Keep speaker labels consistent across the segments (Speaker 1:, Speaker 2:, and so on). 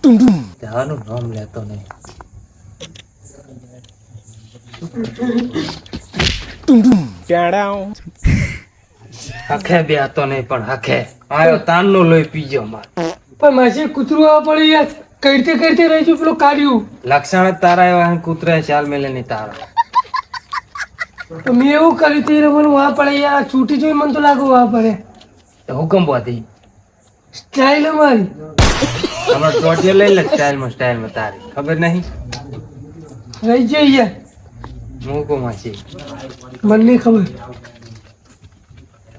Speaker 1: જવાનું નામ લેતો નહીં. હખે બે હતો નહીં પણ હખે આયો તાનનો લોહી પીજો માર.
Speaker 2: પણ માસી કૂતરું આવવા પડે યાર. કરતે કરતે રહી છું પેલું કાઢ્યું.
Speaker 1: લક્ષણ જ તારા એવા કૂતરા ચાલ મેલે નહીં તારા.
Speaker 2: તો મેં એવું કર્યું તે મને વહાં પડે યાર. છૂટી જોઈ મને તો લાગુ વહાં પડે.
Speaker 1: હુકમ બોધી
Speaker 2: સ્ટાઇલ અમારી.
Speaker 1: હમણાં ટોટિયો લઈ લે સ્ટાઇલમાં તારી ખબર નહીં.
Speaker 2: રહી જાય યાર.
Speaker 1: મૂકો માસી
Speaker 2: મને નહીં ખબર.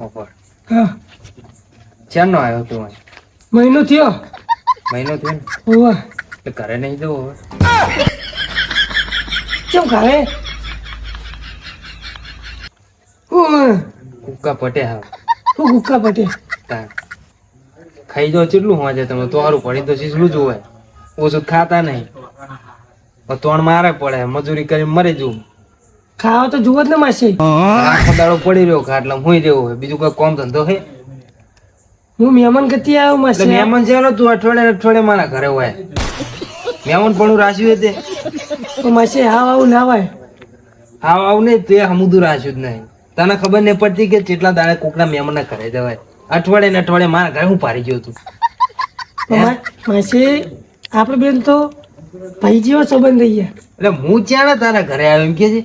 Speaker 1: ઓપર
Speaker 2: હા
Speaker 1: ચારનો આવ્યો તું અહીં?
Speaker 2: મહિનો થયો.
Speaker 1: મહિનો થયો ને
Speaker 2: હોવા
Speaker 1: એટલે ઘરે નહીં જવું હવે.
Speaker 2: કેમ ખાવે હું
Speaker 1: કુક્કા પટે હા
Speaker 2: ગુક્કા પટે.
Speaker 1: તાર ખાઈ જાઓ કેટલું હોજે તમે તો સારું પડી તો શીસલું જ હોય. ઓછું ખાતા નહીં તોણ મારે પડે મજૂરી કરી મરી જવું.
Speaker 2: ખાવા તો જુઓ જ ને માસી.
Speaker 1: આખો દાડો પડી રહ્યો ખાટલા હું રહેવું હોય બીજું કોઈ કોમ ધંધો હે?
Speaker 2: હું મહેમાન ગતિ આવ્યો
Speaker 1: એટલે
Speaker 2: માસી.
Speaker 1: મહેમાન છે તું અઠવાડિયે મારા ઘરે હોય મહેમાન પણ રાખ્યું તે
Speaker 2: તો માસી હાવ આવું ના હોય.
Speaker 1: હા આવું નહીં તે હમુદું રાખ્યું જ નહીં. તને ખબર નહીં પડતી કે કેટલા દાડે કોકના મહેમાનના ઘરે જવાય. અઠવાડિયે મારા ઘરે હું પારી ગયો તું.
Speaker 2: માસી આપણે બેન તો ભાઈ જેવો સંબંધ થઈ ગયા.
Speaker 1: એટલે હું ચાલે તારા ઘરે આવ્યો એમ કે છે?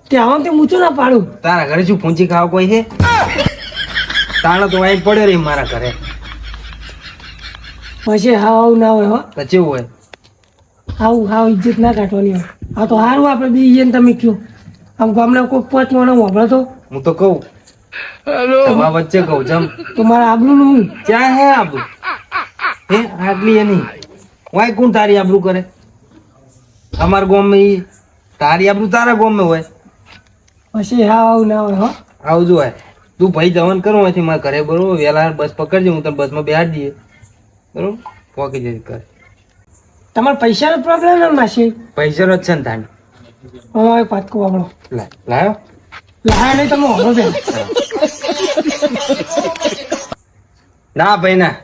Speaker 2: તે આવો તે મૂચું ના પાડું.
Speaker 1: તારા ઘરે શું પૂંચી ખાવા કોઈ છે? તાણે તો અહીં પડે રહી મારા ઘરે.
Speaker 2: માસી હાવ આવું ના હોય હો.
Speaker 1: તો કેવું હોય?
Speaker 2: આવું હાવ ઇજ્જત ના કાઢવાની હોય. આ તો સારું આપણે બી જઈને તમે કયો. આમ ગામના કોઈ પાંચ માણસ વાપરો તો
Speaker 1: હું તો કહું તમારા વચ્ચે કહું જમ
Speaker 2: તો મારા આબરૂનું હું.
Speaker 1: ક્યાં હે આબરૂ? હે આટલી એની વાય કોણ તારી આબરૂ કરે? અમારા ગામમાં ઈ તારી આબરૂ તારા ગામમાં હોય.
Speaker 2: પછી હાવ આવું ના હોય હો.
Speaker 1: આવું જો હોય તું ભાઈ જવાન કરો અહીંથી મારા ઘરે બરોબર વહેલા બસ પકડજે હું તને બસમાં બેહાડી દઈએ બરોબર પોકી જઈ કરે.
Speaker 2: તમારે પૈસાનો પ્રોબ્લેમ ને માસી?
Speaker 1: પૈસા નો જ છે ને તાણી.
Speaker 2: અમારે પાટકો વાપરો
Speaker 1: લાયો
Speaker 2: લાયા નહીં તમે વાપરો બેન.
Speaker 1: ના ભાઈ ના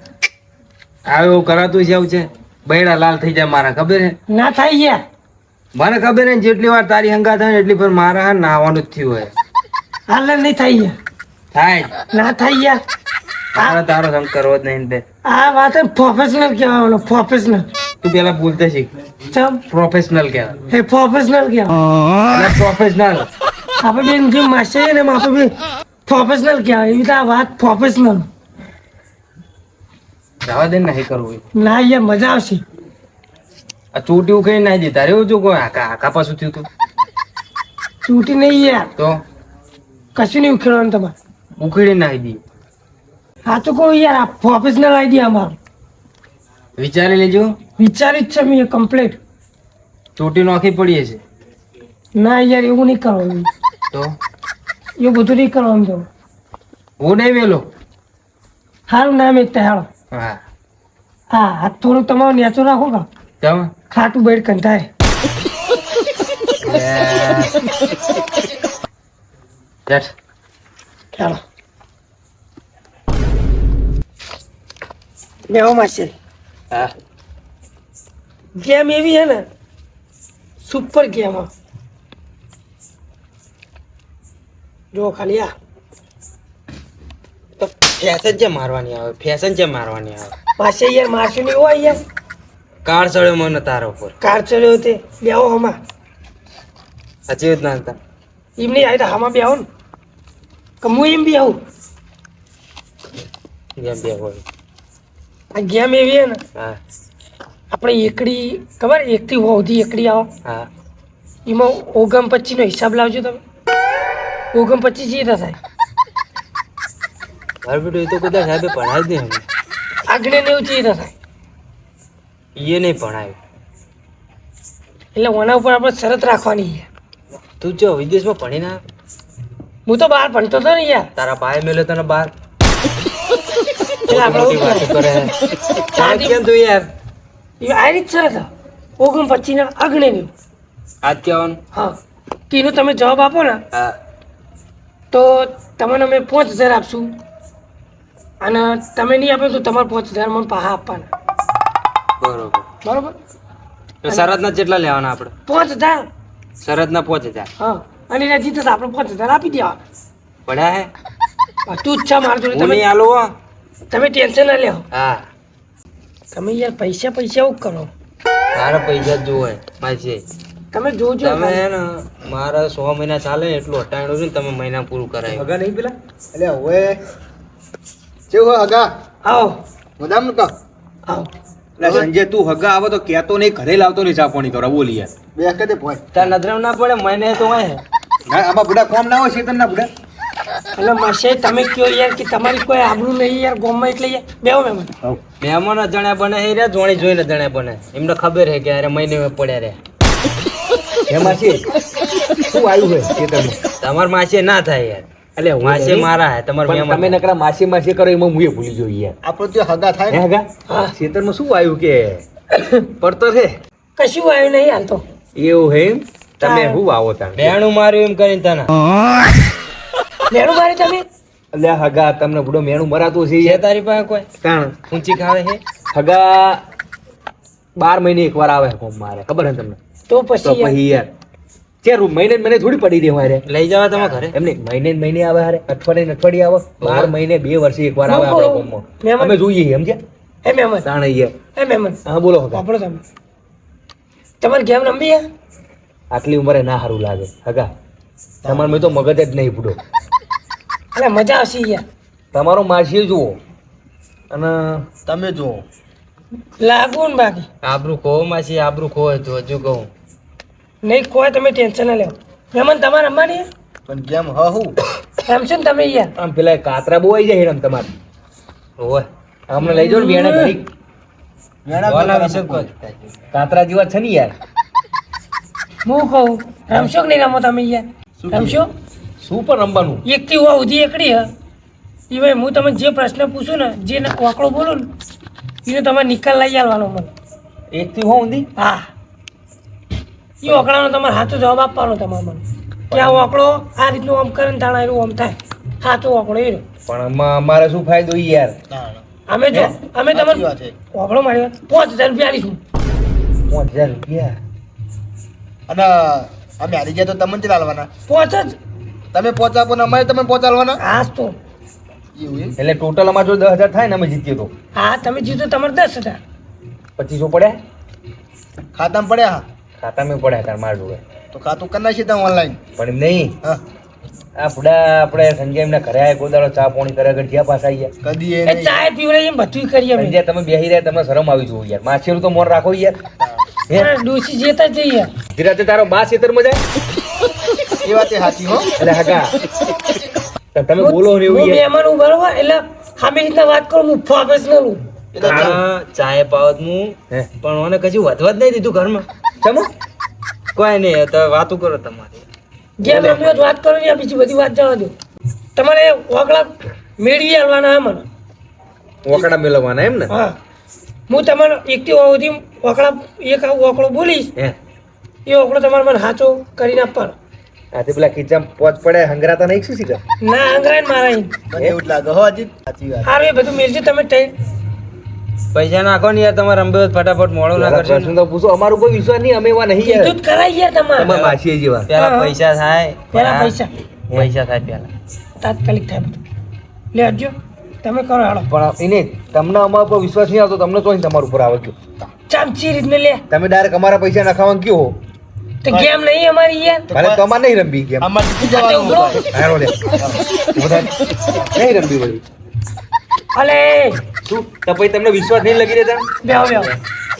Speaker 1: આવે એવું કરાતું છે એવું છે. બૈડા લાલ થઈ જાય મારા ખબર હે?
Speaker 2: ના થાય યાર.
Speaker 1: મને ખબર હે જેટલી વાર તારી હંગા થાય એટલી પર મારા હા નાવાનું જ થયું હોય.
Speaker 2: હાલ નહીં થાય યાર.
Speaker 1: થાય
Speaker 2: ના થાય યાર.
Speaker 1: તારો તારો સંગ કરવો જ નહીં બે.
Speaker 2: આ વાત પ્રોફેશનલ કહેવાનો. પ્રોફેશનલ
Speaker 1: તું પેલા બોલતે શીખ.
Speaker 2: ચમ
Speaker 1: પ્રોફેશનલ કહેવાય.
Speaker 2: હે પ્રોફેશનલ કહેવાય.
Speaker 1: પ્રોફેશનલ
Speaker 2: આપણે બેન જે માસી છે ને આપણે બી પ્રોફેશનલ કહેવાય. એવી રીતે આ વાત પ્રોફેશનલ.
Speaker 1: જવા દે ને નહીં કરવું.
Speaker 2: ના યાર મજા આવશે.
Speaker 1: આ ચોટી ઉખડી નાખી દીધા રે જો કોઈ આખા પાછું થયું તું
Speaker 2: છૂટી નહીં યાર.
Speaker 1: તો
Speaker 2: કશું નહીં ઉખેડવાનું તમારે.
Speaker 1: ઉખડી નાખી દી.
Speaker 2: હા તો કહું યાર આ પ્રોફેશનલ આઈડિયા અમારો.
Speaker 1: વિચારી લેજો.
Speaker 2: વિચારી જ છે મેં કમ્પ્લીટ.
Speaker 1: ચોટી નોખી પડીએ છે
Speaker 2: ના યાર એવું નહીં કરવાનું.
Speaker 1: તો
Speaker 2: એવું બધું નહીં કરવાનું તો.
Speaker 1: હું નહીં વેલો.
Speaker 2: સારું નામ એક હાલો.
Speaker 1: હા
Speaker 2: હા હાથ થોડું તમારું નેચો રાખો કા.
Speaker 1: ચમ
Speaker 2: ખાટું બેડ કંટાય. ચાલો બેહો માસી.
Speaker 1: હા
Speaker 2: ગેમ એવી હે ને સુપર ગેમ. જો ખાલી આ
Speaker 1: તો ફેશન છે મારવાની આવે. ફેશન છે મારવાની આવે.
Speaker 2: પાસે યાર મારશું નહીં હોય યાર.
Speaker 1: કાર ચડ્યો મને તારા ઉપર.
Speaker 2: કાર ચડ્યો તે બેહો હમા.
Speaker 1: સાચી જ ના હતા.
Speaker 2: એમ નહીં આવી તો હમા બેહો ને કે હું એમ બી આવું.
Speaker 1: જેમ બે હોય.
Speaker 2: આ ગેમ એવી હે ને
Speaker 1: હા
Speaker 2: આપણે એકડી ખબર એકથી હોવથી એકડી આવો.
Speaker 1: હા
Speaker 2: એમાં 49નો હિસાબ લાવજો તમે. 49 જે થાય
Speaker 1: મારું બેટું એ તો કદાચ સાહેબે ભણાય જ નહીં અમને.
Speaker 2: આગળ ને એવું જે થાય
Speaker 1: એ નહીં ભણાયું.
Speaker 2: એટલે ઓના ઉપર આપણે શરત રાખવાની છે.
Speaker 1: તું જો વિદેશમાં ભણી ના
Speaker 2: હું તો બહાર ભણતો હતો ને યાર.
Speaker 1: તારા ભાઈ મેલ્યો તને બહાર.
Speaker 2: એટલે આપણે
Speaker 1: મોટી વાતો કરે છે. તારે કેમ તું યાર
Speaker 2: એ આવી જ શરત 49 આગળ નહીં.
Speaker 1: આજ કહેવાનું.
Speaker 2: હા તેનો તમે જવાબ આપો ને
Speaker 1: હા
Speaker 2: તો તમને અમે 5000 આપશું અને તમે નહીં આપો તો તમારે 5000 મને પાછા આપવાના.
Speaker 1: બરોબર.
Speaker 2: બરોબર
Speaker 1: તો શરતના કેટલા લેવાના આપણે?
Speaker 2: 5000.
Speaker 1: શરતના 5000
Speaker 2: હા અને એના જીતે તો આપણે 5000 આપી દેવા.
Speaker 1: પડ્યા હે?
Speaker 2: તું જ છે મારા જોડે.
Speaker 1: હું
Speaker 2: તમે
Speaker 1: નહીં આલું હો.
Speaker 2: તમે ટેન્શન ના લેવો.
Speaker 1: હા
Speaker 2: તમે યાર પૈસા એવું કરો.
Speaker 1: મારા પૈસા જ જોવે માસી.
Speaker 2: તમે જોજો
Speaker 1: તમે હે ને મારા 100 મહિના ચાલે ને એટલું હટાણું છે ને તમે મહિના પૂરું કરાય.
Speaker 3: હગા નહીં પેલા એટલે હવે કેવું હોય હગા
Speaker 2: આવો
Speaker 3: મજામાં કા
Speaker 2: આવો.
Speaker 3: એટલે સંજય તું હગા આવો તો કહેતો નહીં, ઘરે લાવતો નહીં, ચા પાણી કરવા બોલી યાર બે કદે ભોય
Speaker 1: તાર નજર ના પડે મહિને તો હોય.
Speaker 3: ના આમાં બુડા કોમ ના હોય શેતન ના બુડા
Speaker 2: એટલે માસે તમે કયો યાર કે તમારી કોઈ આબરૂ નહીં યાર ગામમાં એટલે યાર બેહો મહેમાન.
Speaker 1: મહેમાન અજાણ્યા બને હે રે, જોણી જોઈને અજાણ્યા બને. એમને ખબર હે કે અરે મહિને પડ્યા રે.
Speaker 3: એમાં છે શું આવ્યું હોય શેતન
Speaker 1: તમાર માસે ના થાય યાર.
Speaker 3: એટલે
Speaker 1: માસે મારા હે તમાર
Speaker 3: તમે
Speaker 1: મહેમાન.
Speaker 3: નકરા માસી માસી કરો એમાં હું ભૂલી જોઈ યાર આપણો તો હગા થાય ને હગા
Speaker 2: હા
Speaker 3: શેતનમાં શું આવ્યું કે પડતો છે
Speaker 2: કશું આવ્યું નહીં હાલ તો.
Speaker 3: એવું હે એમ? તમે શું આવો તાણ
Speaker 1: બેણું માર્યું એમ કરીને તને.
Speaker 2: લેણું મારી તમે
Speaker 3: એટલે હગા તમને બુડો મેણું મરાતું છે
Speaker 1: છે
Speaker 3: યાર
Speaker 1: તારી પાસે કોઈ
Speaker 3: તાણ
Speaker 1: ઊંચી ખાવે છે?
Speaker 3: હગા 12 મહિને એકવાર આવે કોમ મારે ખબર હે તમને
Speaker 2: તો
Speaker 3: તો
Speaker 2: પછી યાર
Speaker 3: પછી યાર ચાર મહિને થોડી પડી રહી મારે
Speaker 1: લઈ જવા તમે ઘરે.
Speaker 3: એમને મહિને આવે હારે અઠવાડિયે આવે 12 મહિને 2 વર્ષે એકવાર આવે
Speaker 2: મૂકો.
Speaker 3: આપણા ગામમાં.
Speaker 2: મહેમાન.
Speaker 3: અમે જોઈએ છીએ, સમજ્યા
Speaker 2: એ મહેમાન
Speaker 3: તાણ યાર
Speaker 2: એ મહેમાન
Speaker 3: હા બોલો હગા
Speaker 2: વાપરો તમે તમારી ગેમ રમવી યાર.
Speaker 3: આટલી ઉંમરે ના સારું લાગે હગા તમારે મેં તો મગજ જ નહીં પૂડો
Speaker 2: અરે મજા આવશે યાર.
Speaker 3: તમારો માસી જુઓ અને તમે જુઓ
Speaker 2: લાગુ ને બાકી
Speaker 1: આબરૂ ખો માસી, આબરૂ ખો તો હજુ કહું.
Speaker 2: નહીં કોઈ તમે ટેન્શન ના લેવો. મહેમાન તમારે રમવાની યાર?
Speaker 3: પણ કેમ હું
Speaker 2: રમશો ને તમે યાર.
Speaker 3: આમ પેલા કાતરા બહુ આવી જાય હેરામ તમારે
Speaker 1: ઓય
Speaker 3: અમને લઈ જાઓ ને વેણા ઘડી
Speaker 1: બોલા વિશે કોઈ.
Speaker 3: કાતરા જેવા છે ને યાર
Speaker 2: હું કહું રમશો કે નહીં રમો તમે યાર? રમશો
Speaker 3: શું પણ રમવાનું
Speaker 2: એકથી હોવા સુધી એકડી હ એ ભાઈ હું તમે જે પ્રશ્ન પૂછું ને જે વાકડો બોલું ને એનો તમારે નિકાલ લઈ આવવાનો મને.
Speaker 3: એકથી હું ઊંધી
Speaker 2: હા એ વાકડાનો તમારે સાચો જવાબ આપવાનો તમારે મને કે આ વાકડો આ રીતનું આમ કરે ને તાણા એનું આમ થાય. સાચો વાકડો એ રહ્યો.
Speaker 3: પણ અમારે શું ફાયદો ઈ યાર
Speaker 2: અમે જો અમે તમને વાકડો મારી 5000 રૂપિયા આલીશું.
Speaker 3: 5000 રૂપિયા
Speaker 4: અને અમે હારી ગયા તો તમને જ લાવવાના.
Speaker 2: 5 જ
Speaker 4: તમે પહોંચાપો ને અમારે તમે પહોંચાડવાના.
Speaker 2: હાસ તો
Speaker 4: એવું એમ?
Speaker 3: એટલે ટોટલ અમારે જો 10000 થાય ને અમે જીતીએ તો
Speaker 2: હા તમે જીતો તમારે 10,000.
Speaker 3: 2500 પડ્યા
Speaker 4: ખાતામાં પડ્યા હા.
Speaker 3: ખાતામાં પડ્યા તાર માર જોડે
Speaker 4: તો ખાતું કરી નાખીએ તમે ઓનલાઈન.
Speaker 3: પણ એમ નહીં
Speaker 4: હા
Speaker 3: આ બુડા આપણે સંજય એમના ઘરે આયા કોદાળો ચા પાણી કરે આગળ જ્યાં પાછા ગયા
Speaker 4: કદી એ
Speaker 2: એ
Speaker 4: નહીં.
Speaker 2: ચાય પીવડાવીએ બધું કરીએ અમે.
Speaker 3: સંજય તમે બેહી રહ્યા તમને શરમ આવી જોઈએ યાર માછેરું તો મોન રાખો યાર હે
Speaker 2: પણ ડોસી જેતા જ જઈએ.
Speaker 3: ધીરાતે તારો બા ખેતરમાં જાય
Speaker 4: એ વાત એ સાચી હો.
Speaker 3: એટલે હગા તો તમે બોલો ને એવું
Speaker 2: હું
Speaker 3: યાર
Speaker 2: મહેમાન ઉભા રહો એટલે સામે રીતના વાત કરું હું ફોકસ ન લઉં.
Speaker 4: એ તો ચાલો.
Speaker 1: હા, ચાય પાવત હું
Speaker 3: હે
Speaker 1: પણ મને કશું વધવા જ નહીં દીધું ઘરમાં.
Speaker 3: ચમો
Speaker 1: કોઈ નહીં તો વાતું કરો તમારી.
Speaker 2: ગેમ રમ્યો તો વાત કરો ને બીજી બધી વાત જવા દો. તમારે વાકડા મેળવી આવવાના હા મને.
Speaker 3: વકડા મેળવવાના એમ ને
Speaker 2: હા હું તમારો એકથી સુધી વાકડા એક વાકડો બોલીશ
Speaker 3: હે
Speaker 2: એ વાકડો તમારે મને સાચો કરીને આપવાનો.
Speaker 3: આથી પેલા ખીચામ પોચ પડે હંગરાતા નહીં શું શીખર
Speaker 2: ના અંગરાય મારા
Speaker 4: મને એવું જ લાગે હો અજીત. સાચી વાત.
Speaker 2: સારું એ બધું મેળજો તમે ટાઈમ.
Speaker 1: પૈસા નાખો ને યાર, તમારે અંબે ફટાફટ મોડું ના કરશો
Speaker 3: પ્રશ્ન તો પૂછો અમારું કોઈ વિશ્વાસ નહીં અમે એવા નહીં
Speaker 2: કીધું
Speaker 3: યાર
Speaker 2: જ કરાય યાર તમારે.
Speaker 3: તમારા માસી જેવા
Speaker 1: પેલા
Speaker 2: હા.
Speaker 1: પૈસા થાય.
Speaker 2: પહેલા
Speaker 1: હા,
Speaker 2: પૈસા
Speaker 1: પૈસા થાય પેલા.
Speaker 2: તાત્કાલિક થાય બધું. લે હટજો તમે કરો હાલો.
Speaker 3: પણ એને તમને અમારા પર વિશ્વાસ નહીં આવતો તમને તો તમારા ઉપર આવે ગયો
Speaker 2: ચામચી રીતને લે
Speaker 3: તમે ડાયરેક્ટ અમારા પૈસા નખાવાનું કયો હો
Speaker 2: તો ગેમ નહીં અમારી યાર.
Speaker 3: ભલે તો અમારે નહીં રમવી કેમ
Speaker 4: અમારે જીતી
Speaker 2: આ તો
Speaker 4: જવાનું
Speaker 2: ઉભરો.
Speaker 4: હોય.
Speaker 3: હારો લે બધા નહીં રમવી વળી
Speaker 2: અલે
Speaker 3: શું તો પછી તમને વિશ્વાસ નહીં લગી રહેતા
Speaker 2: બેહો બેહો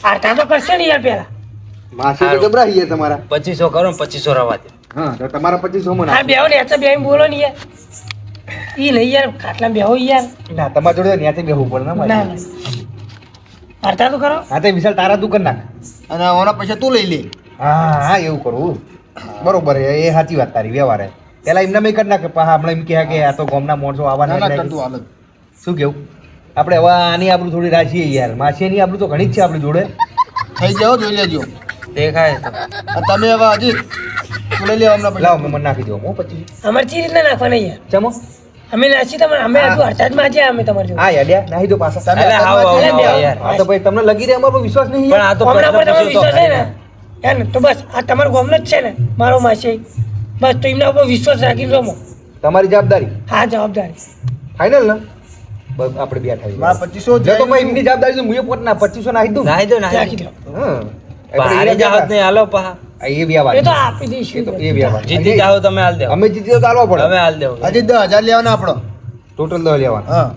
Speaker 2: આરતા તો કરશે ને યાર પેલા.
Speaker 3: માસી તો જબરા છે તમારા
Speaker 1: 2500 કરો ને 2500 રવા દે.
Speaker 3: હા તો તમારા 2500 માં
Speaker 2: હા બેહો ને એચા બેહીને બોલો ને યાર. ઈ નહીં યાર ખાટલા બેહો યાર.
Speaker 3: ના તમારા જોડે ત્યાંથી બેહવું પડે ને
Speaker 2: ના
Speaker 3: માસી.
Speaker 2: ના આરતા તો કરો.
Speaker 3: હા તો વિશાલ તારા તું કર નાખ
Speaker 4: અને ઓના પૈસા તું લઈ લે.
Speaker 3: હા હા એવું કરવું બરોબર એ સાચી વાત તારી વ્યવહાર પેલા એમને મેં કરી નાખે પાછા હમણાં એમ કહે કે આ તો ગામના માણસો
Speaker 4: ના
Speaker 3: આવવાના
Speaker 4: ના
Speaker 3: એટલે
Speaker 4: કરતું હાલ જ.
Speaker 3: શું કેવું આપણે હવે આની આપણું થોડી રાખીએ યાર માસીની આપણું તો ઘણી જ છે આપણી જોડે
Speaker 4: થઈ જાઓ જોઈ લેજો.
Speaker 1: દેખાય તો.
Speaker 4: અને તમે હવે અજીત તું લઈ લે અમને પૈસા.
Speaker 3: લાવો મેં મને નાખી દો હું 25
Speaker 2: અમારે ચી રીતના નાખવાના યાર.
Speaker 3: ચમો
Speaker 2: અમે નાસી તમારે અમે હજુ હડતાળમાં આજે અમે તમારી જોડે.
Speaker 3: હા યાડ્યા નાહી દો પાછા
Speaker 4: તમે
Speaker 1: અરે આવો, આવો,
Speaker 2: અરે
Speaker 1: આવો
Speaker 2: બે
Speaker 1: યાર.
Speaker 3: હા તો ભાઈ તમને લગી રહે અમારો વિશ્વાસ નહીં
Speaker 1: પણ આ તો
Speaker 2: હમણાં પર
Speaker 1: પ્રશ્ન
Speaker 2: તમારો
Speaker 1: પૂછ્યો તો
Speaker 2: વિશ્વાસ છે ને
Speaker 1: ખરી.
Speaker 2: યાર તો બસ આ તમારો ગામનો જ છે ને મારો માસી બસ તો એમના ઉપર વિશ્વાસ રાખીને રમો.
Speaker 3: તમારી જવાબદારી
Speaker 2: હા જવાબદારી.
Speaker 3: ફાઇનલ ને બસ આપણે બે થાય
Speaker 4: મારા 2500
Speaker 3: જો તો ભાઈ એમની જવાબદારી તો મુએ પોત ના 2500 નાખી દઉં
Speaker 1: નાહી દો
Speaker 2: રાખી
Speaker 1: નાહી
Speaker 2: દો.
Speaker 1: દો.
Speaker 3: હા
Speaker 1: હારી જાવ નહીં હાલો પા.
Speaker 3: એ વ્યવહાર
Speaker 2: એ તો આપી દઈશું.
Speaker 3: એ વ્યવહાર
Speaker 1: જીતી જાઓ તમે હાલ દેવો.
Speaker 3: અમે જીતી તો ચાલવા પડે
Speaker 1: તમે હાલ દેવો.
Speaker 4: હજી 10,000 લેવાના આપણો
Speaker 3: ટોટલ 10 લેવાના
Speaker 4: હા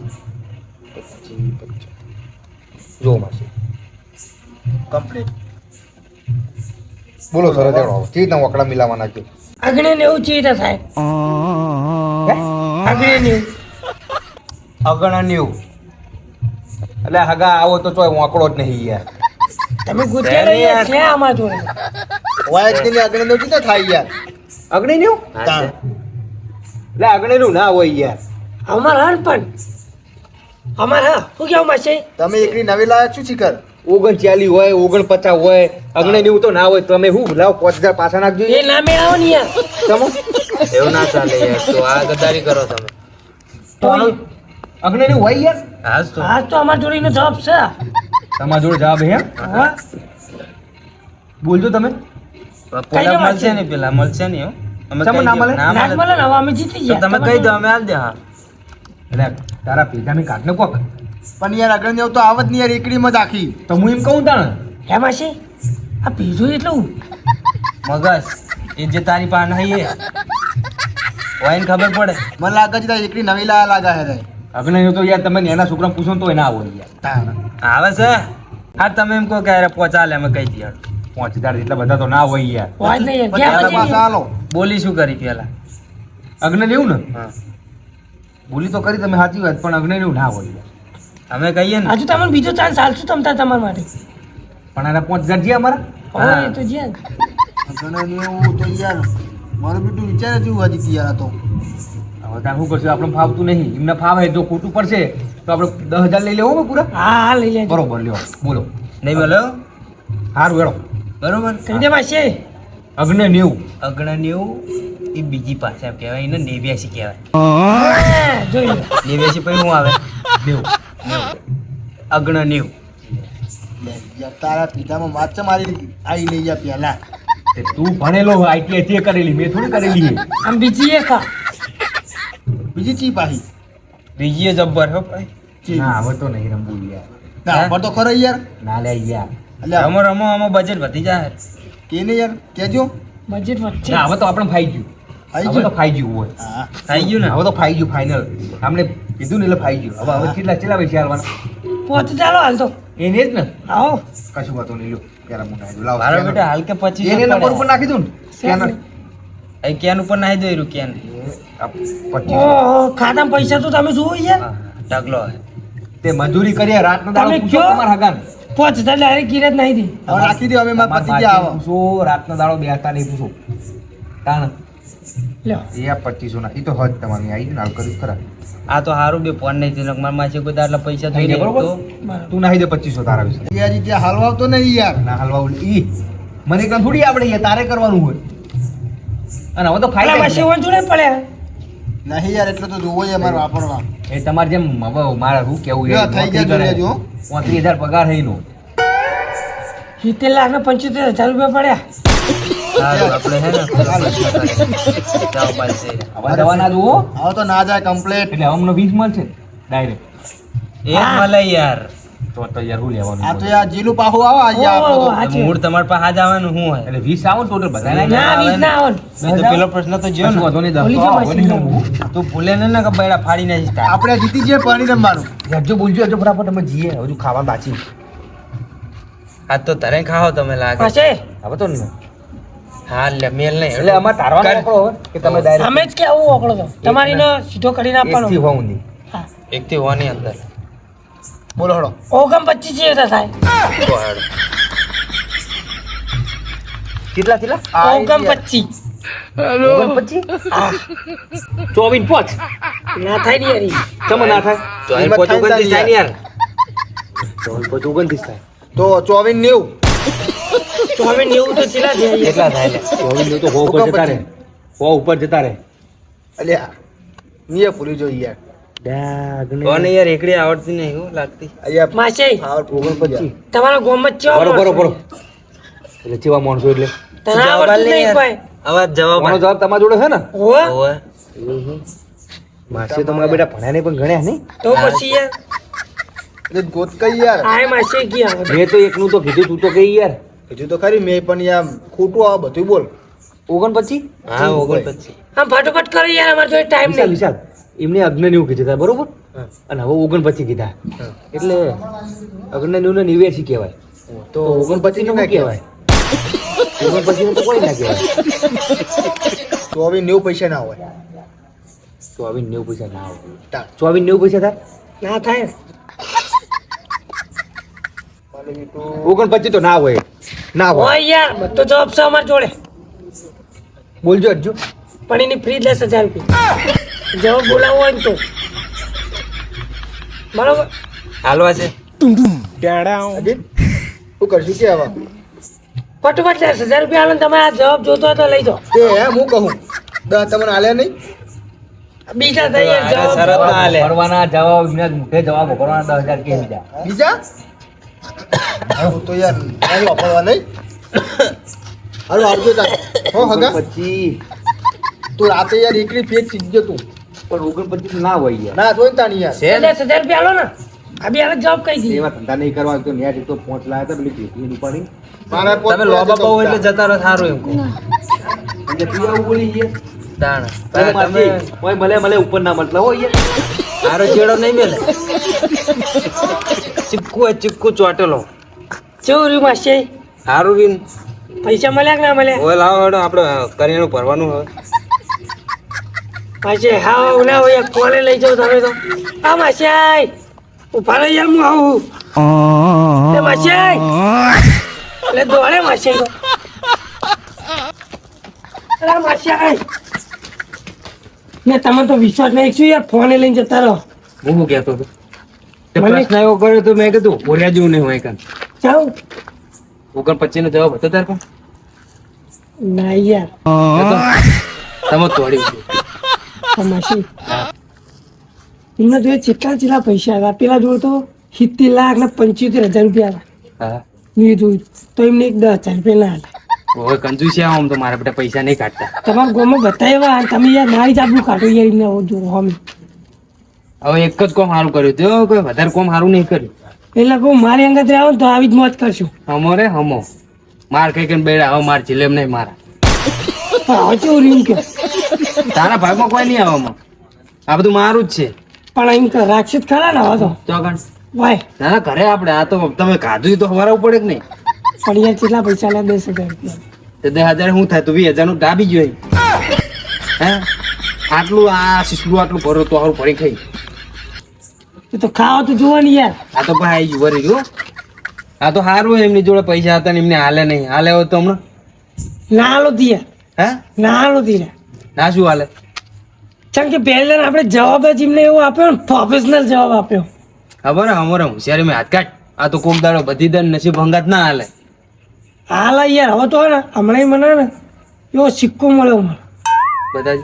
Speaker 3: જો માસી
Speaker 4: કમ્પ્લીટ
Speaker 3: બોલો સર દેડો ચી રીતના વકડા મિલાવાના છે
Speaker 2: આગળ ને એવું ચીજ થાય આગળ ને એવું.
Speaker 3: અગણા 90 એટલે હગા આવો તો ચોય વાંકડો જ નહીં યાર
Speaker 2: તમે ગુજ્યા લઈ
Speaker 1: યાર.
Speaker 2: છે આમાં જોડે.
Speaker 4: વાયકની આગળ નો કેટલા થાય યાર
Speaker 3: અગણી 90
Speaker 1: હા,
Speaker 4: તાણ.
Speaker 3: એટલે અગણી નું ના હોય યાર
Speaker 2: અમાર હાલ પણ અમાર હા શું કેવું માસી
Speaker 4: તમે એકની નવી લાયક શું શીખર
Speaker 3: 39 હોય 49 હોય અગણી 90 તો ના હોય તમે હું લાવ 5000 પાછા નાખજો
Speaker 2: એ ના મેળાવો ને યાર.
Speaker 3: તમો
Speaker 1: એવું ના ચાલે યાર. તો આ ગદ્દારી કરો તમે.
Speaker 2: તો
Speaker 3: અગણી 90 હોય યાર
Speaker 1: હાસ તો.
Speaker 2: આજ તો અમાર જોડે એનો જવાબ છે.
Speaker 3: તમારા જોડે જવાબ હે
Speaker 2: હા
Speaker 3: બોલજો તમે
Speaker 1: પેલા મળશે ને પેલા મળશે ને અમે
Speaker 3: શેમાં
Speaker 1: કહી
Speaker 3: ના
Speaker 1: દઈએ.
Speaker 3: મળે?
Speaker 1: ના
Speaker 2: નાક
Speaker 1: મળે.
Speaker 2: મળે ને હવે અમે જીતી
Speaker 1: તો
Speaker 2: ગયા.
Speaker 1: તમે કહી દો અમે હાલ દે. હા
Speaker 3: એટલે તારા પેજાની કાઢને કોક
Speaker 4: પણ યાર આગળ એવું તો આવત નહીં યાર એકડીમાં જ આખી
Speaker 3: તો હું એમ કહું તાણ
Speaker 2: હે માસી આ પીઝો એટલું
Speaker 1: મગજ એ જે તારી પાસે નહીં એ વાઈન ખબર પડે.
Speaker 4: મને લાગે છે તારી એકડી નવી લાયા લાગા હે રે
Speaker 3: અગણી તો યાર તમે એના છોકરાને પૂછો ને તો ના હોય યાર
Speaker 4: તાણ.
Speaker 1: આવે છે હા તમે એમ કહો કે અરે પહોંચાલે અમે કહી દઈએ.
Speaker 3: 5000 એટલા બધા તો ના હોય યાર
Speaker 2: વાત નહીં યાર.
Speaker 4: પછી
Speaker 2: ગયા
Speaker 4: આના
Speaker 2: પછી
Speaker 4: પાછા હાલો
Speaker 1: બોલી શું કરી પેલા.
Speaker 3: અગ્નિ લેવું ને
Speaker 1: હા
Speaker 3: બોલી તો કરી તમે સાચી વાત પણ અગ્નિ લેવું ના હોય યાર
Speaker 1: અમે કહીએ ને.
Speaker 2: હજુ તમને બીજો ચાન્સ આલશું તમતા તમારા માટે.
Speaker 3: પણ આના 5000 જે અમારા
Speaker 2: હવે એ તો જ્યાં
Speaker 4: આગળ એવું તો યાર મારું બેટું વિચારે જેવું હજી યાર આ તો
Speaker 3: હવે ત્યાં શું કરશું આપણે ફાવતું નહીં એમને ફાવે જો ખોટું પડશે તો આપણે 10000 લઈ લેવો ને પૂરા
Speaker 2: હા હા લઈ લેજો.
Speaker 3: બરોબર લ્યો બોલો
Speaker 1: નહીં બોલો
Speaker 3: હારું વેળો
Speaker 1: બરોબર.
Speaker 2: કહી દે માસી.
Speaker 3: અગ્નિ 90
Speaker 1: અગણા એવું એ બીજી ભાષા કહેવાય એને નેવ્યાસી કહેવાય.
Speaker 2: હા, જોઈ લો.
Speaker 1: નેવ્યાસી પછી શું આવે 90 અગણા 90.
Speaker 4: લે, યાર તારા પિતામાં માત છે મારી આવી લઈ જા પહેલા
Speaker 3: તે તું ભણેલો આઈટીઆઈ તે કરેલી મેં થોડી કરેલી છે
Speaker 2: આમ બીજી એક હા.
Speaker 4: બીજી ચી પાહી
Speaker 1: બીજી એ જબ્બર હો ભાઈ.
Speaker 4: ચી
Speaker 3: ના હવે તો નહીં રમવું યાર
Speaker 4: ના પર તો ખરો યાર
Speaker 3: ના લે યાર
Speaker 4: અલ્યા
Speaker 1: રમો રમો આમાં બજેટ વધી જાય.
Speaker 4: કે ને યાર કેજો
Speaker 2: બજેટ વચ્ચે
Speaker 3: ના હવે તો આપણે ફાઈ ગયું
Speaker 4: આવી
Speaker 3: હવે તો
Speaker 4: ગયું
Speaker 3: ફાઈ ગયું હોય
Speaker 4: હા
Speaker 1: થઈ ગયું ને.
Speaker 3: હવે તો ફાઈ ગયું ફાઇનલ આપણે કીધું ને એટલે ફાઈ ગયું હવે કેટલા કેટલા પૈસા આલવાના
Speaker 2: પહોંચ ચાલો હાલ તો
Speaker 3: એને જ ને
Speaker 2: આવો
Speaker 3: કશું વાતો નહીં લ્યો ત્યારે હું નાખી દઉં. લાવો
Speaker 1: મારો
Speaker 3: scanner.
Speaker 1: બેટા હાલ કે 25
Speaker 3: એને નંબર ઉપર નાખી દઉં ને સ્કેનર
Speaker 1: અહીં કેન ઉપર નાખી દો એરું કેન.
Speaker 3: 25
Speaker 2: ઓહો ખાતામાં પૈસા તો તમે જુઓ યાર.
Speaker 1: હા, ઢગલો હે.
Speaker 3: તે મજૂરી કરીએ રાતનો દાડો
Speaker 2: તમે
Speaker 3: પૂછો
Speaker 2: કયો?
Speaker 3: તમારા હગાને
Speaker 2: પહોંચ ચાલ ડાયરેક્ટ ગિરજ નહીં દી.
Speaker 4: હવે રાખી દો અમે મારા પતિ ગયા આવો
Speaker 3: પૂછો રાતનો દાડો બેસતા નહીં પૂછો તાણ
Speaker 2: લ્યો
Speaker 3: એ આ 2500 ના એ તો હદ તમારી આવી ગયું ને હાલ કર્યું ખરા
Speaker 1: આ તો હારું બે ફોન નહીં થયું મારા માસી કોઈ દાડલા પૈસા
Speaker 3: થઈ
Speaker 1: થઈ
Speaker 3: ગયા
Speaker 1: જાય
Speaker 3: બરોબર?
Speaker 1: તો
Speaker 2: બરાબર.
Speaker 3: તું નાખી દે 2500 તારા વિશે
Speaker 4: એ હજી ત્યાં હાલવા આવતો નહીં યાર
Speaker 3: ના હલવા ઈ મને કામ થોડી આવડે યાર તારે કરવાનું હોય અને હવે તો
Speaker 2: પેલા
Speaker 3: ફાઇલ
Speaker 2: માસી ઓન જોડે પડ્યા.
Speaker 4: નહીં યાર એટલે તો જોવો છે અમારે વાપરવા
Speaker 3: એ તમારે જેમ હવે મારે શું કેવું
Speaker 4: લ્યો, થઈ ગયા જોઈ લેજો હો.
Speaker 3: 35000 પગાર હે એનો
Speaker 2: 70 લાખ ને 75,000 રૂપિયા પડ્યા.
Speaker 1: સારું આપણે હે ને જાઓ બાય છે.
Speaker 3: હવે જવાના જુઓ
Speaker 4: હવે તો ના જાય કમ્પ્લેટ
Speaker 3: એટલે અમને 20 મળશે ડાયરેક્ટ
Speaker 1: એક મળે યાર.
Speaker 3: તો યાર હું લેવાનું
Speaker 4: આ તો યાર જીલું પાહું આવો આજે
Speaker 2: ઓહો,
Speaker 4: આપણો તો.
Speaker 2: સાચી
Speaker 1: મૂળ તમારા પાસે આ જ આવવાનું શું હોય.
Speaker 3: એટલે 20 આવો ટોટલ બધા
Speaker 2: વાત. ના 20 ના આવે ને.
Speaker 1: નહીં તો પેલો પ્રશ્ન તો જ્યો
Speaker 3: કશું
Speaker 1: ને.
Speaker 3: વાંધો નહીં,
Speaker 2: બોલી
Speaker 3: દસ
Speaker 2: જો
Speaker 3: તો
Speaker 2: પછી.
Speaker 3: આવવાની રમવું.
Speaker 1: તું ભૂલે ને કે બૈડા ફાડી નાખીશ તાર.
Speaker 4: આપણે જીતી જઈએ પાણી રમવાનું
Speaker 3: હેડજો બોલજો હેડજો ફટાફટ અમે જઈએ હજુ ખાવા બાકી
Speaker 1: આ તો તરે ખાઓ તમે લાગે.
Speaker 2: માસી
Speaker 3: હવે તો ને
Speaker 1: હા લે મેલ નહીં.
Speaker 3: એટલે અમારે તારવાનો
Speaker 1: કર.
Speaker 3: આંકડો હોય કે તમે ડાયરેક્ટ
Speaker 2: અમે જ કે આવું ઓકળો તો તમારી ને સીધો કરીને આપવાનો.
Speaker 3: 1 થી હોવું નહીં
Speaker 2: હા
Speaker 1: એક થી વાની અંદર.
Speaker 4: બોલો હળો
Speaker 2: ઓગમ 25 જેવા થાય.
Speaker 1: તો હાલો.
Speaker 3: કેટલા કેટલા
Speaker 2: ઓગમ 25.
Speaker 3: 25
Speaker 2: હા
Speaker 3: 24 પોચ
Speaker 2: ના થાય ને યાર ઈ.
Speaker 3: તમે ના થાય
Speaker 1: તો અહીં
Speaker 4: એમાં
Speaker 1: પોચું
Speaker 4: થાય
Speaker 1: ગંદી થાય ને યાર.
Speaker 3: 24 29 થાય
Speaker 4: તો 24 90
Speaker 2: તો હવે 90 તો ચેલા થયા યાર.
Speaker 1: કેટલા થાય લે.
Speaker 3: 24 નું તો હો ઉપર જતા રહે હો ઉપર જતા રહે
Speaker 4: અલ્યા નિયે ભૂલી જો યાર
Speaker 1: કોને યાર એકડી આવડતી નહીં હો લાગતી
Speaker 4: અહીંયા
Speaker 2: માસી
Speaker 4: પાવર પ્રોગ્રામ પછી
Speaker 2: તમારો ગોમત ચેવો
Speaker 3: બરો એટલે કેવા માણસો એટલે
Speaker 2: તને આવડતું નહીં કોઈ
Speaker 1: અવાજ જવાબ
Speaker 3: મારો જવાબ તમારા જોડે છે ને
Speaker 2: હોવે?
Speaker 1: હોવે.
Speaker 3: માસી તમારા બેટા ભણ્યા નહીં પણ ગણ્યા નહીં
Speaker 2: તો પછી યાર
Speaker 4: એટલે ગોત કઈ યાર
Speaker 2: આય માસી ગયા
Speaker 3: મેં તો એકનું તો કીધું તું તો કઈ યાર
Speaker 4: હજુ તો ખરી મેં પણ યાર ખોટું આ બધું બોલ
Speaker 3: 29
Speaker 1: હા 29
Speaker 2: આમ ફટાફટ કરો યાર અમારે જોડે ટાઈમ
Speaker 3: વિશાલ
Speaker 2: નહીં
Speaker 3: વિશાલ એમને અગ્ન એવું કીધું હતા બરોબર અને હવે 29 કીધા એટલે અગ્ન નું 89 કહેવાય તો 29 નું કહેવાય 29 નું તો કોઈ ના કહેવાય
Speaker 4: તો હવે 90 પૈસા ના હોય
Speaker 3: 24 પૈસા ના આવે
Speaker 4: તાર.
Speaker 3: 24 પૈસા થાય
Speaker 2: ના થાય
Speaker 3: 29 તો ના હોય ના હોય
Speaker 2: હોય યાર બધો જવાબ છે અમારી જોડે
Speaker 3: બોલજો હજુ
Speaker 2: પણ એની ફ્રી 10,000 રૂપિયા જવાબ બોલાવો હોય ને તો બરોબર
Speaker 1: હાલવા છે
Speaker 4: અજીત તું કરશું કે આવા
Speaker 2: ફટાફટ 10,000 રૂપિયા આલો ને તમે આ જવાબ જોતો હોય તો લઈ જાઓ
Speaker 4: તે હે હું કહું દસ તમને આલ્યા નહીં
Speaker 2: બીજા થઈ યાર
Speaker 1: આને
Speaker 2: જવાબ
Speaker 1: શરત ના હાલે.
Speaker 3: ભરવાના જવાબ એમના મોઢે જવાબ ભરવાના 10,000 કે બીજા
Speaker 4: બીજા હું તો યાર નહીં વાપરવા નહીં હાલો આવજો તાર હો હગા
Speaker 3: પછી
Speaker 4: તું રાતે યાર એકલી ફેર શીખજો તું
Speaker 3: પણ 29 ના હોય યાર
Speaker 4: ના જોઈ તાણી યાર
Speaker 1: છે ને?
Speaker 2: 10,000 રૂપિયા આલો ને આ બી હાલ જવાબ કહી દીધી
Speaker 3: એવા ધંધા નહીં કરવા તો ન્યા તો પહોંચ લાયા હતા પેલી ભેગી ઉપાડી
Speaker 4: મારા પોત
Speaker 1: તમે લોબા બહુ એટલે જતા રહો સારું એમ કહું.
Speaker 3: અને તું આવું બોલી ગયા
Speaker 1: તાણ.
Speaker 3: તમે
Speaker 1: તમે
Speaker 3: ઓય મળે ઉપર ના મતલબ હો યાર
Speaker 1: હારો ચેડો નહીં મેલે ચીક્કુ હોય ચીક્કુ ચોટેલો
Speaker 2: કેવું રહ્યું માસી
Speaker 1: હારું રીન
Speaker 2: પૈસા મળ્યા કે ના મળ્યા
Speaker 1: ઓય લાવો હેડો આપણે કરિયાણું ભરવાનું હવે
Speaker 2: માસી હા ના હોય કોને લઈ જાઓ તમે તો આ માસી ઉભા રહી યાર હું આવું એ માસી એટલે દોડે માસી તો અરે માસી ને તમે તો વિશ્વાસ નહીં શું યાર ફોને લઈને જતા રહો
Speaker 1: હું શું કહેતો હતો તે
Speaker 2: મને-
Speaker 1: પ્રશ્ન એવો કર્યો તો મેં કીધું બોલ્યા જેવું નહીં હોય કાન
Speaker 2: જાઉં
Speaker 1: 29 નો જવાબ હતો તાર પણ
Speaker 2: ના યાર
Speaker 1: હતો? તમે તોડી દીધું.
Speaker 2: આ માસી એમના જોડે કેટલા પૈસા હતા પેલા જોડે તો 70 લાખ ને 75,000 રૂપિયા હતા
Speaker 1: હા
Speaker 2: મેં જોયું તો એમને એક 10,000 રૂપિયા ના હતા
Speaker 1: હવે કંજૂસી આમ તો મારા બેટા પૈસા નહીં કાઢતા
Speaker 2: તમારા ગામમાં બતાવ્યા અને તમે યાર મારી જ આપણું કાઢો યાર એમને જો હોમી
Speaker 1: હવે એક જ કોમ સારું કર્યું તો કોઈ વધારે કોમ સારું નહીં કર્યું
Speaker 2: એટલે કહું મારી અંગત આવો ને તો આવી જ મોજ કરશું
Speaker 1: હમો રે હમો માર કઈ કઈ બેડા હવે માર જીલેમ નહીં મારા
Speaker 2: હવે કેવું રહ્યું કે
Speaker 1: તારા ભાગમાં કોઈ નહીં આવવામાં આ બધું મારું જ છે
Speaker 2: પણ એમ કે રાક્ષસ ખરા ને હવે તો
Speaker 1: ચોકણ
Speaker 2: વાય
Speaker 1: ના ઘરે આપણે આ તો તમે ખાધું તો હવારવું પડે કે નહીં
Speaker 2: પણ યાર કેટલા પૈસા લે 10,000 રૂપિયા
Speaker 1: તો 10,000 શું થાય તો 20,000 નું ડાબી જોઈ હે આટલું આ શીશડું આટલું ભરો તો હારું ભરી ખાઈ
Speaker 2: એ તો ખાવા તો જોવો ને યાર
Speaker 1: આ તો ભાઈ આવી ગયું ભરી ગયું આ તો સારું એમની જોડે પૈસા હતા ને એમને હાલે નહીં હાલે હોય તો હમણાં
Speaker 2: ના હાલો દિયા
Speaker 1: હે
Speaker 2: ના હાલો દિયા
Speaker 1: ના શું હાલે
Speaker 2: કેમ કે પહેલા આપણે જવાબ જ એમને એવો આપ્યો ને પ્રોફેશનલ જવાબ આપ્યો
Speaker 1: ખબર ને અમારે હોશિયારી મેં હાથ કાઢ આ તો કોક દાડો બધી દન નસીબ ભંગાત ના હાલે
Speaker 2: હાલ યાર હવે તો હે ને હમણાં મને ને એવો સિક્કો મળ્યો મને
Speaker 1: બધા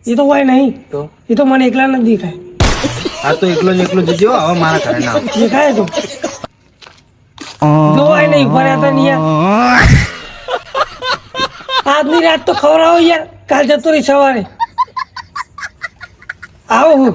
Speaker 2: એ તો હોય નહીં
Speaker 1: તો
Speaker 2: એ તો મને એકલા નથી દેખાય
Speaker 1: આ તો એકલો ને એકલો જજો હવે મારા ઘરે ના આવો.
Speaker 2: દેખાય તો જોવાય નહીં ભર્યા હતા ને યાર આજની રાત તો ખવડાવો યાર કાલ જતો રહી સવારે આવો હું